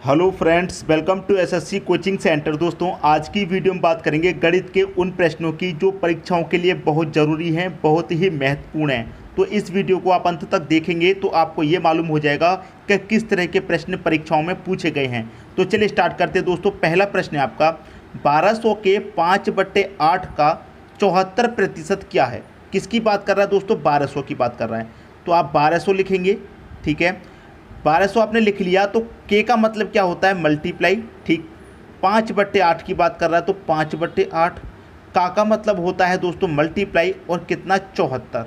Hello friends, welcome to SSC coaching centre. दोस्तों, आज की वीडियो में बात करेंगे गणित के उन प्रश्नों की जो परीक्षाओं के लिए बहुत ज़रूरी हैं, बहुत ही महत्वपूर्ण हैं। तो इस वीडियो को आप अंत तक देखेंगे तो आपको ये मालूम हो जाएगा कि किस तरह के प्रश्न परीक्षाओं में पूछे गए हैं। तो चलिए स्टार्ट करते हैं। दोस्तों, पहला प्रश्न है आपका 1200 के 5/8 का 74% क्या है। किसकी बात कर रहा है दोस्तों? 1200 की बात कर रहा है। तो आप 1200 लिखेंगे, ठीक है। 1200 आपने लिख लिया तो के का मतलब क्या होता है? मल्टीप्लाई, ठीक। 5/8 की बात कर रहा है तो 5/8। का मतलब होता है दोस्तों मल्टीप्लाई, और कितना? 74।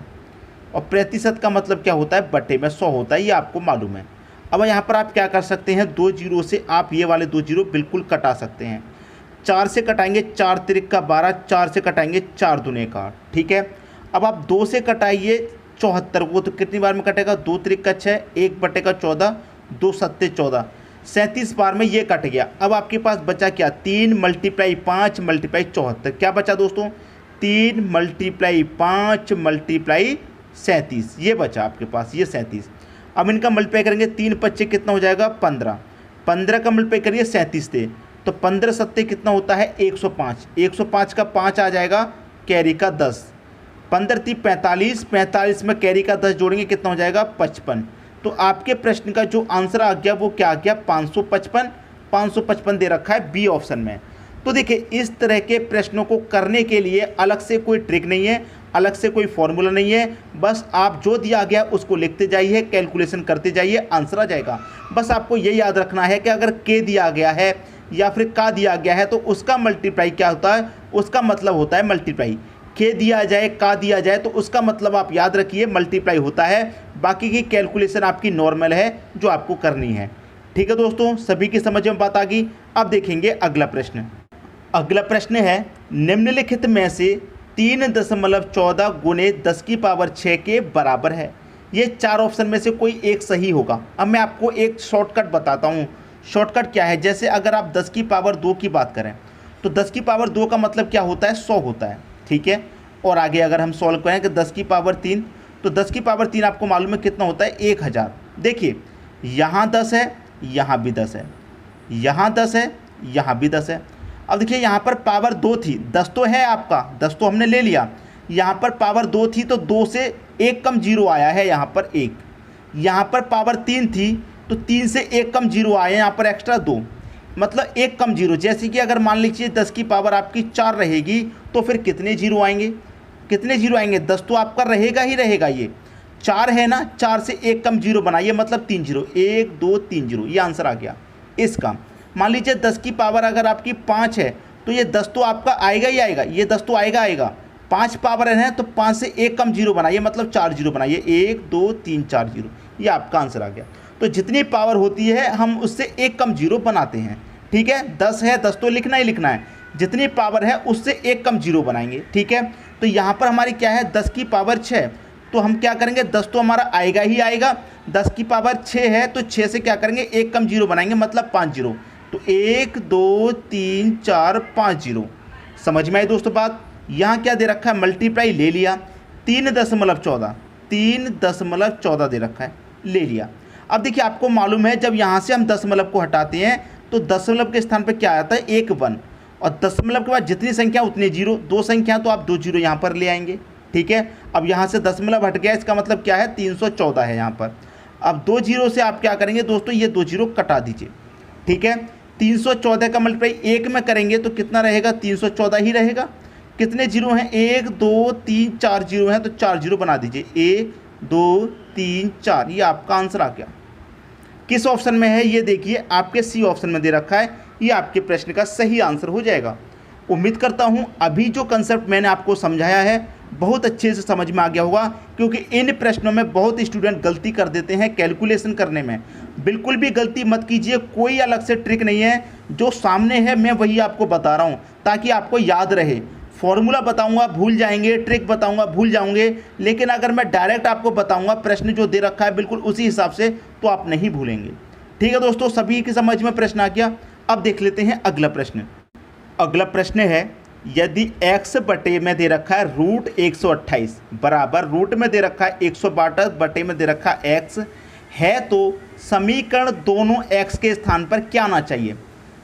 और प्रतिशत का मतलब क्या होता है? बटे में 100 होता है, ये आपको मालूम है। अब यहाँ पर आप क्या कर सकते हैं, 2 जीरो से आप ये वाले 2 जीरो बिल्कुल कटा सकते हैं। 4 से कटाएंगे, 4 तिरिक का 12, 4 से कटाएंगे 4 दूने का 8, ठीक है। अब आप 2 से कटाइए 74 को, तो कितनी बार में कटेगा? 2 तिरिक का 6, 1/14, 2 सत्ते 14, 37 बार में ये कट गया। अब आपके पास बचा क्या? 3 × 5 × 74। क्या बचा दोस्तों? 3 × 5 × 37, ये बचा आपके पास, ये 37। अब इनका मल्टीप्लाई करेंगे, 3 पच्चे कितना हो जाएगा? 15। 15 का मल्टीप्लाई करिए 37 से, तो 15 सत्ते कितना होता है? 105। 105 का 5 आ जाएगा, कैरी का 10। 15 × 45, 45 में कैरी का 10 जोड़ेंगे, कितना हो जाएगा? 55। तो आपके प्रश्न का जो आंसर आ गया वो क्या आ गया? 555। 555 दे रखा है बी ऑप्शन में। तो देखिए, इस तरह के प्रश्नों को करने के लिए अलग से कोई ट्रिक नहीं है, अलग से कोई फॉर्मूला नहीं है। बस आप जो दिया गया उसको लिखते जाइए, कैलकुलेशन करते जाइए, आंसर आ जाएगा। बस आपको ये याद रखना है कि अगर के दिया गया है या फिर का दिया गया है तो उसका मल्टीप्लाई क्या होता है? उसका मतलब होता है मल्टीप्लाई। के दिया जाए, का दिया जाए तो उसका मतलब आप याद रखिए मल्टीप्लाई होता है। बाकी की कैलकुलेशन आपकी नॉर्मल है जो आपको करनी है, ठीक है दोस्तों। सभी की समझ में बात आ गई। अब देखेंगे अगला प्रश्न। अगला प्रश्न है, निम्नलिखित में से 3.14 गुणे 10⁻6 के बराबर है। ये 4 ऑप्शन में से कोई एक सही होगा। अब मैं आपको एक शॉर्टकट बताता हूँ। शॉर्टकट क्या है? जैसे अगर आप 10⁻2 की बात करें तो 10⁻2 का मतलब क्या होता है? 100 होता है, ठीक है। और आगे अगर हम सॉल्व करें कि 10⁻3, तो 10⁻3 आपको मालूम है कितना होता है? 1000। देखिए, यहाँ 10 है, यहाँ भी 10 है, यहाँ 10 है, यहाँ भी 10 है। अब देखिए, यहाँ पर पावर 2 थी, 10 तो है आपका, 10 तो हमने ले लिया। यहाँ पर पावर 2 थी तो 2 से 1 कम 0 आया है, यहाँ पर 1। यहाँ पर पावर 3 थी तो 3 से 1 कम 0 आया है, यहाँ पर एक्स्ट्रा 2, मतलब 1 कम 0। जैसे कि अगर मान लीजिए 10 की पावर आपकी 4 रहेगी तो फिर कितने जीरो आएंगे? कितने जीरो आएंगे? 10 तो आपका रहेगा ही रहेगा। ये 4 है ना, 4 से 1 कम 0 बनाइए, मतलब 3 जीरो, 1 2 3 जीरो, ये आंसर आ गया इसका। मान लीजिए 10 की पावर अगर आपकी 5 है तो ये 10 तो आपका आएगा ही आएगा, ये 10 तो आएगा आएगा। 5 पावर है तो 5 से 1 कम 0 बनाइए, मतलब 4 जीरो बनाइए, 1 2 3 4 जीरो, ये आपका आंसर आ गया। तो जितनी पावर होती है हम उससे 1 कम 0 बनाते हैं, ठीक है। 10 है, 10 तो लिखना ही लिखना है, जितनी पावर है उससे 1 कम 0 बनाएंगे, ठीक है। तो यहाँ पर हमारी क्या है? 10 की पावर 6, तो हम क्या करेंगे? 10 तो हमारा आएगा ही आएगा। 10 की पावर 6 है तो 6 से क्या करेंगे? 1 कम 0 बनाएंगे, मतलब 5 जीरो। तो 1 2 3 4 5 जीरो। समझ में आई दोस्तों बात? यहाँ क्या दे रखा है? मल्टीप्लाई ले लिया, 3.14, 3.14 दे रखा है, ले लिया। अब देखिए, आपको मालूम है जब यहाँ से हम दशमलव को हटाते हैं तो दशमलव के स्थान पर क्या आता है? 1 1, और दशमलव के बाद जितनी संख्या उतने जीरो। 2 संख्या तो आप 2 जीरो यहाँ पर ले आएंगे, ठीक है। अब यहाँ से दशमलव हट गया, इसका मतलब क्या है? 314 है यहाँ पर। अब 2 जीरो से आप क्या करेंगे दोस्तों? ये 2 जीरो कटा दीजिए, ठीक है। 314 का मल्टीप्लाई 1 में करेंगे तो कितना रहेगा? 314 ही रहेगा। कितने जीरो हैं? 1 2 3 4 जीरो हैं, तो 4 जीरो बना दीजिए, 1 2 3 4, ये आपका आंसर आ गया। किस ऑप्शन में है ये देखिए, आपके सी ऑप्शन में दे रखा है, ये आपके प्रश्न का सही आंसर हो जाएगा। उम्मीद करता हूँ अभी जो कंसेप्ट मैंने आपको समझाया है बहुत अच्छे से समझ में आ गया होगा, क्योंकि इन प्रश्नों में बहुत स्टूडेंट गलती कर देते हैं कैलकुलेशन करने में। बिल्कुल भी गलती मत कीजिए, कोई अलग से ट्रिक नहीं है, जो सामने है मैं वही आपको बता रहा हूँ ताकि आपको याद रहे। फॉर्मूला बताऊंगा भूल जाएंगे, ट्रिक बताऊंगा भूल जाओगे, लेकिन अगर मैं डायरेक्ट आपको बताऊंगा प्रश्न जो दे रखा है बिल्कुल उसी हिसाब से, तो आप नहीं भूलेंगे, ठीक है दोस्तों। सभी की समझ में प्रश्न आ गया। अब देख लेते हैं अगला प्रश्न। अगला प्रश्न है, यदि x बटे में दे रखा है √128 बराबर रूट में दे रखा है 162 बटे में दे रखा है x है तो समीकरण दोनों x के स्थान पर क्या आना चाहिए।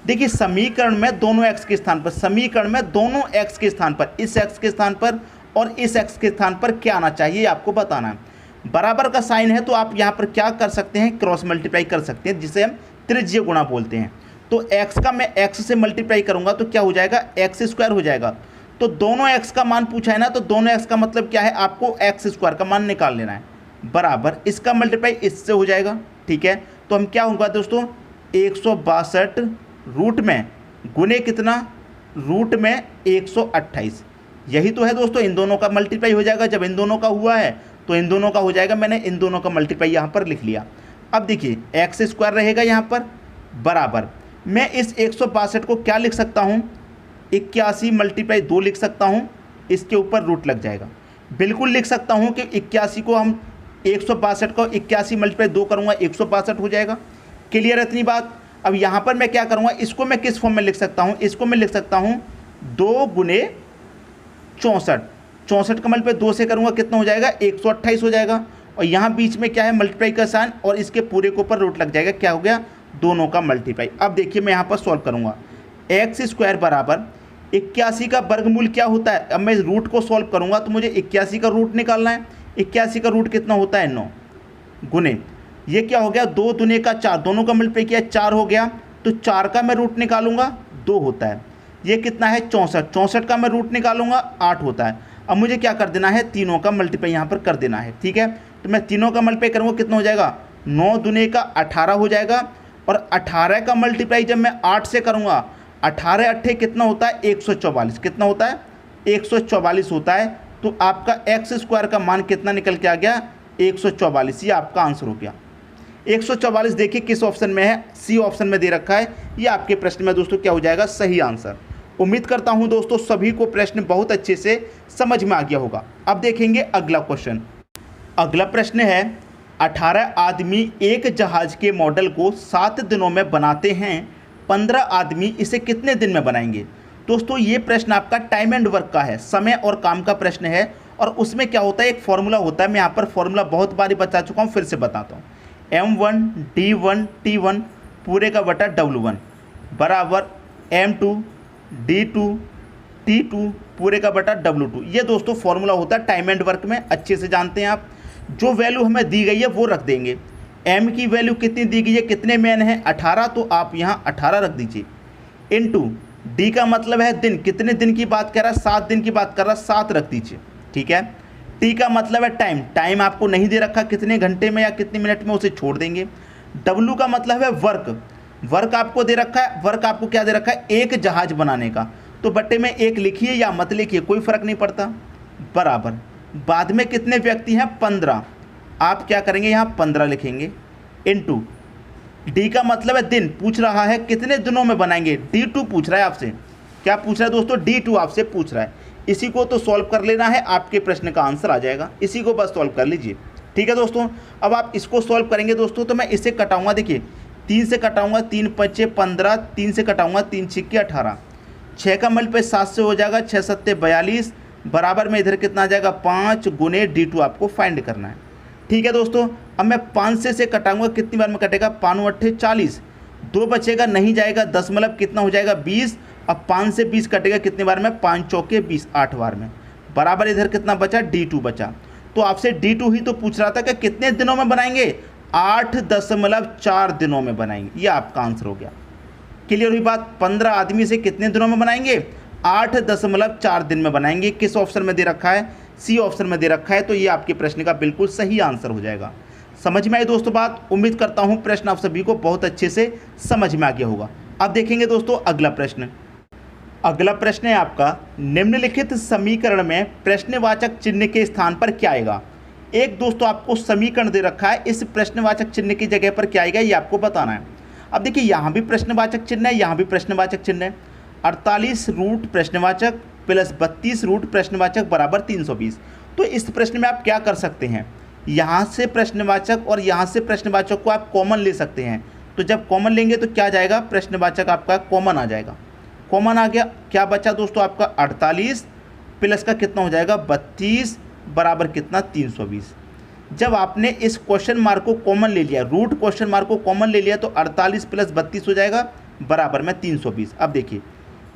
देखिए समीकरण में दोनों x के स्थान पर, समीकरण में दोनों x के स्थान पर, इस x के स्थान पर और इस x के स्थान पर क्या आना चाहिए आपको बताना है। बराबर का साइन है तो आप यहाँ पर क्या कर सकते हैं, क्रॉस मल्टीप्लाई कर सकते हैं, जिसे हम त्रिज्यीय गुणा बोलते हैं। तो x का मैं x से मल्टीप्लाई करूँगा तो क्या हो जाएगा, x स्क्वायर हो जाएगा। तो दोनों x का मान पूछा है ना, तो दोनों x का मतलब क्या है, आपको x स्क्वायर का मान निकाल लेना है। बराबर इसका मल्टीप्लाई इससे हो जाएगा, ठीक है। तो हम क्या होगा दोस्तों, 162 रूट में गुने कितना, रूट में 128, यही तो है दोस्तों। इन दोनों का मल्टीप्लाई हो जाएगा, जब इन दोनों का हुआ है तो इन दोनों का हो जाएगा। मैंने इन दोनों का मल्टीप्लाई यहाँ पर लिख लिया। अब देखिए एक्स स्क्वायर रहेगा यहाँ पर, बराबर मैं इस 162 को क्या लिख सकता हूँ, 81 मल्टीप्लाई 2 लिख सकता हूँ, इसके ऊपर रूट लग जाएगा। बिल्कुल लिख सकता हूँ कि 81 को हम 162 को 81 मल्टीप्लाई 2 करूँगा, 162 हो जाएगा। क्लियर है इतनी बात। अब यहाँ पर मैं क्या करूँगा, इसको मैं किस फॉर्म में लिख सकता हूँ, इसको मैं लिख सकता हूँ 2 गुने 64, 64 का मल्टीप्लाई 2 से करूँगा कितना हो जाएगा, 128 हो जाएगा। और यहाँ बीच में क्या है, मल्टीप्लाई का साइन, और इसके पूरे के ऊपर रूट लग जाएगा, क्या हो गया, दोनों का मल्टीप्लाई। अब देखिए मैं यहाँ पर सॉल्व करूँगा, एक्स स्क्वायर बराबर 81 का वर्गमूल क्या होता है। अब मैं रूट को सॉल्व करूँगा तो मुझे 81 का रूट निकालना है। 81 का रूट कितना होता है, 9 गुने, ये क्या हो गया, 2 दूने का 4, दोनों का मल्टीप्लाई किया 4 हो गया। तो 4 का मैं रूट निकालूंगा 2 होता है। ये कितना है, 64, 64 का मैं रूट निकालूंगा 8 होता है। अब मुझे क्या कर देना है, तीनों का मल्टीप्लाई यहाँ पर कर देना है, ठीक है। तो मैं तीनों का मल्टीप्लाई करूँगा, कितना हो जाएगा, 9 दूने का 18 हो जाएगा। और 18 का मल्टीप्लाई जब मैं 8 से करूँगा, 18 अट्ठे कितना होता है, 144, कितना होता है, 144 होता है। तो आपका एक्स स्क्वायर का मान कितना निकल के आ गया, 144। ये आपका आंसर हो गया 144। देखिए किस ऑप्शन में है, सी ऑप्शन में दे रखा है। ये आपके प्रश्न में दोस्तों क्या हो जाएगा, सही आंसर। उम्मीद करता हूं दोस्तों सभी को प्रश्न बहुत अच्छे से समझ में आ गया होगा। अब देखेंगे अगला क्वेश्चन। अगला प्रश्न है, 18 आदमी एक जहाज के मॉडल को 7 दिनों में बनाते हैं, 15 आदमी इसे कितने दिन में बनाएंगे। दोस्तों ये प्रश्न आपका टाइम एंड वर्क का है, समय और काम का प्रश्न है। और उसमें क्या होता है, एक फॉर्मूला होता है। मैं यहाँ पर फॉर्मूला बहुत बारी बता चुका हूँ, फिर से बताता हूँ। M1 D1 T1 पूरे का बटा W1 बराबर M2 D2 T2 पूरे का बटा W2। ये दोस्तों फॉर्मूला होता है टाइम एंड वर्क में, अच्छे से जानते हैं आप। जो वैल्यू हमें दी गई है वो रख देंगे। M की वैल्यू कितनी दी गई है, कितने मैन है, 18, तो आप यहाँ 18 रख दीजिए। इनटू डी का मतलब है दिन, कितने दिन की बात कर रहा है, 7 दिन की बात कर रहा है, 7 रख दीजिए, ठीक है। टी का मतलब है टाइम, टाइम आपको नहीं दे रखा कितने घंटे में या कितने मिनट में, उसे छोड़ देंगे। डब्लू का मतलब है वर्क, वर्क आपको दे रखा है, वर्क आपको क्या दे रखा है, एक जहाज बनाने का। तो बट्टे में एक लिखिए या मत लिखिए, कोई फर्क नहीं पड़ता। बराबर बाद में कितने व्यक्ति हैं, 15, आप क्या करेंगे यहाँ 15 लिखेंगे। इनटू डी का मतलब है दिन, पूछ रहा है कितने दिनों में बनाएंगे, D2 पूछ रहा है आपसे। क्या पूछ रहा है दोस्तों, D2 आपसे पूछ रहा है। इसी को तो सॉल्व कर लेना है, आपके प्रश्न का आंसर आ जाएगा। इसी को बस सॉल्व कर लीजिए, ठीक है दोस्तों। अब आप इसको सॉल्व करेंगे दोस्तों, तो मैं इसे कटाऊंगा, देखिए 3 से कटाऊंगा, 3 5 15, 3 से कटाऊंगा, 3 6 18, 6 का मल्टीप्लाई 7 से हो जाएगा, 6 7 42 बराबर में इधर कितना आ जाएगा, 5 गुने D2 आपको फाइंड करना है, ठीक है दोस्तों। अब मैं 5 से कटाऊंगा, कितनी बार में कटेगा, 5 8 40, 2 बचेगा, नहीं जाएगा, 10 मतलब कितना हो जाएगा, 20। अब 5 से 20 कटेगा कितनी बार में, 5 चौके 20, 8 बार में। बराबर इधर कितना बचा, D2 बचा। तो आपसे D2 ही तो पूछ रहा था कि कितने दिनों में बनाएंगे, 8.4 दिनों में बनाएंगे। ये आपका आंसर हो गया। क्लियर हुई बात। 15 आदमी से कितने दिनों में बनाएंगे, 8.4 दिन में बनाएंगे। किस ऑप्शन में दे रखा है, सी ऑप्शन में दे रखा है। तो ये आपके प्रश्न का बिल्कुल सही आंसर हो जाएगा। समझ में आई दोस्तों बात। उम्मीद करता हूँ प्रश्न आप सभी को बहुत अच्छे से समझ में आ गया होगा। अब देखेंगे दोस्तों अगला प्रश्न। अगला प्रश्न है आपका, निम्नलिखित समीकरण में प्रश्नवाचक चिन्ह के स्थान पर क्या आएगा। एक दोस्तों आपको समीकरण दे रखा है, इस प्रश्नवाचक चिन्ह की जगह पर क्या आएगा ये आपको बताना है। अब देखिए यहाँ भी प्रश्नवाचक चिन्ह है, यहाँ भी प्रश्नवाचक चिन्ह है। 48 रूट प्रश्नवाचक प्लस 32 रूट प्रश्नवाचक बराबर 320। तो इस प्रश्न में आप क्या कर सकते हैं, यहाँ से प्रश्नवाचक और यहाँ से प्रश्नवाचक को आप कॉमन ले सकते हैं। तो जब कॉमन लेंगे तो क्या जाएगा, प्रश्नवाचक आपका कॉमन आ जाएगा। कॉमन आ गया, क्या बचा दोस्तों आपका 48 प्लस का कितना हो जाएगा 32 बराबर कितना 320। जब आपने इस क्वेश्चन मार्क को कॉमन ले लिया, रूट क्वेश्चन मार्क को कॉमन ले लिया, तो 48 प्लस 32 हो जाएगा बराबर में 320। अब देखिए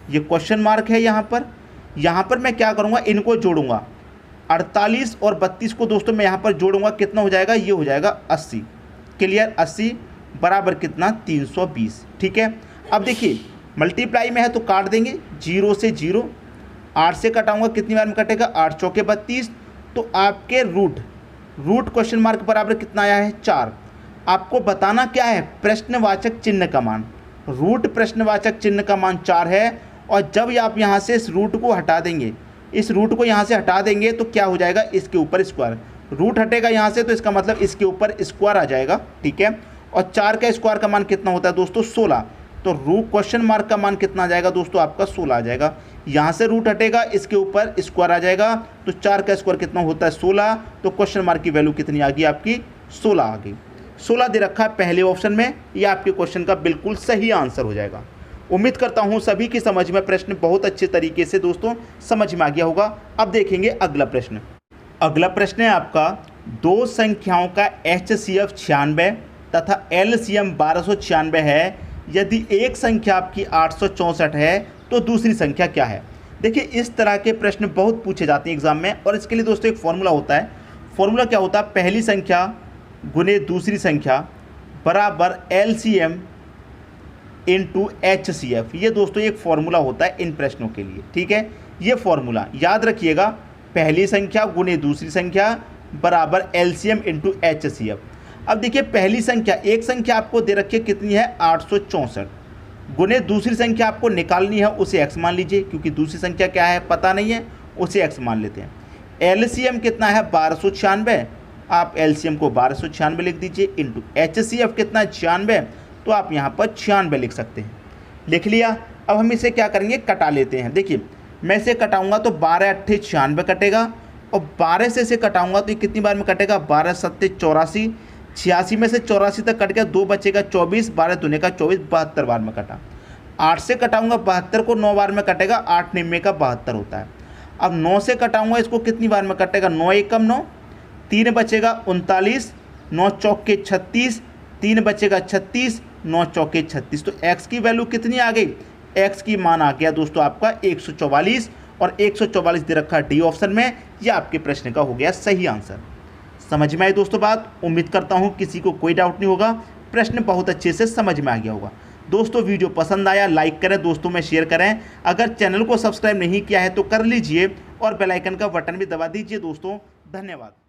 ये क्वेश्चन मार्क है, यहाँ पर मैं क्या करूँगा, इनको जोड़ूंगा, 48 और 32 को दोस्तों मैं यहाँ पर जोड़ूंगा, कितना हो जाएगा, ये हो जाएगा 80। क्लियर, 80 बराबर कितना, 320। ठीक है, अब देखिए मल्टीप्लाई में है तो काट देंगे, 0 से 0, 8 से कटाऊंगा, कितनी बार में कटेगा, 8 चौके 32। तो आपके रूट क्वेश्चन मार्क बराबर कितना आया है, 4। आपको बताना क्या है, प्रश्नवाचक चिन्ह का मान, रूट प्रश्नवाचक चिन्ह का मान 4 है। और जब आप यहाँ से इस रूट को हटा देंगे, इस रूट को यहाँ से हटा देंगे तो क्या हो जाएगा, इसके ऊपर स्क्वायर, रूट हटेगा यहाँ से तो इसका मतलब इसके ऊपर स्क्वायर आ जाएगा। ठीक है, और 4 का स्क्वायर का मान कितना होता है दोस्तों, 16। तो रूट क्वेश्चन मार्क का मान कितना आ जाएगा दोस्तों, आपका 16 आ जाएगा। यहाँ से रूट हटेगा, इसके ऊपर स्क्वायर आ जाएगा, तो 4 का स्क्वायर कितना होता है, 16। तो क्वेश्चन मार्क की वैल्यू कितनी आ गई आपकी, 16 आ गई। 16 दे रखा है पहले ऑप्शन में, यह आपके क्वेश्चन का बिल्कुल सही आंसर हो जाएगा। उम्मीद करता हूँ सभी की समझ में प्रश्न बहुत अच्छे तरीके से दोस्तों समझ में आ गया होगा। अब देखेंगे अगला प्रश्न। अगला प्रश्न है आपका, दो संख्याओं का HCF 96 तथा LCM 1296 है। यदि एक संख्या आपकी 864 है तो दूसरी संख्या क्या है। देखिए इस तरह के प्रश्न बहुत पूछे जाते हैं एग्जाम में, और इसके लिए दोस्तों एक फॉर्मूला होता है। फॉर्मूला क्या होता है, पहली संख्या गुने दूसरी संख्या बराबर LCM इंटू HCF। ये दोस्तों एक फॉर्मूला होता है इन प्रश्नों के लिए। ठीक है, ये फॉर्मूला याद रखिएगा, पहली संख्या गुने दूसरी संख्या बराबर LCM इंटू HCF। अब देखिए पहली संख्या, एक संख्या आपको दे रखी है कितनी है, 864, गुने दूसरी संख्या आपको निकालनी है, उसे x मान लीजिए, क्योंकि दूसरी संख्या क्या है पता नहीं है, उसे x मान लेते हैं। LCM कितना है, 1296, आप LCM को 1296 लिख दीजिए, इंटू HCF कितना है, 96, तो आप यहाँ पर 96 लिख सकते हैं। लिख लिया। अब हम इसे क्या करेंगे, कटा लेते हैं। देखिए मैं इसे कटाऊंगा तो 12 8 96 कटेगा, और 12 से इसे कटाऊंगा तो ये कितनी बार में कटेगा, 12 7 84, 86 में से 84 तक कट गया, 2 बचेगा 24, 12 दूने का 24, 72 बार में कटा। 8 से कटाऊंगा 72 को 9 बार में कटेगा, 8 निम्मे का 72 होता है। अब 9 से कटाऊंगा इसको, कितनी बार में कटेगा, 9 एकम 9, 3 बचेगा 39, 9 चौके 36, 3 बचेगा 36, 9 चौके 36। तो x की वैल्यू कितनी आ गई, x की मान आ गया दोस्तों आपका 144, और 144 दे रखा डी ऑप्शन में। यह आपके प्रश्न का हो गया सही आंसर। समझ में आई दोस्तों बात। उम्मीद करता हूँ किसी को कोई डाउट नहीं होगा, प्रश्न बहुत अच्छे से समझ में आ गया होगा। दोस्तों वीडियो पसंद आया लाइक करें, दोस्तों में शेयर करें। अगर चैनल को सब्सक्राइब नहीं किया है तो कर लीजिए, और बेल आइकन का बटन भी दबा दीजिए दोस्तों। धन्यवाद।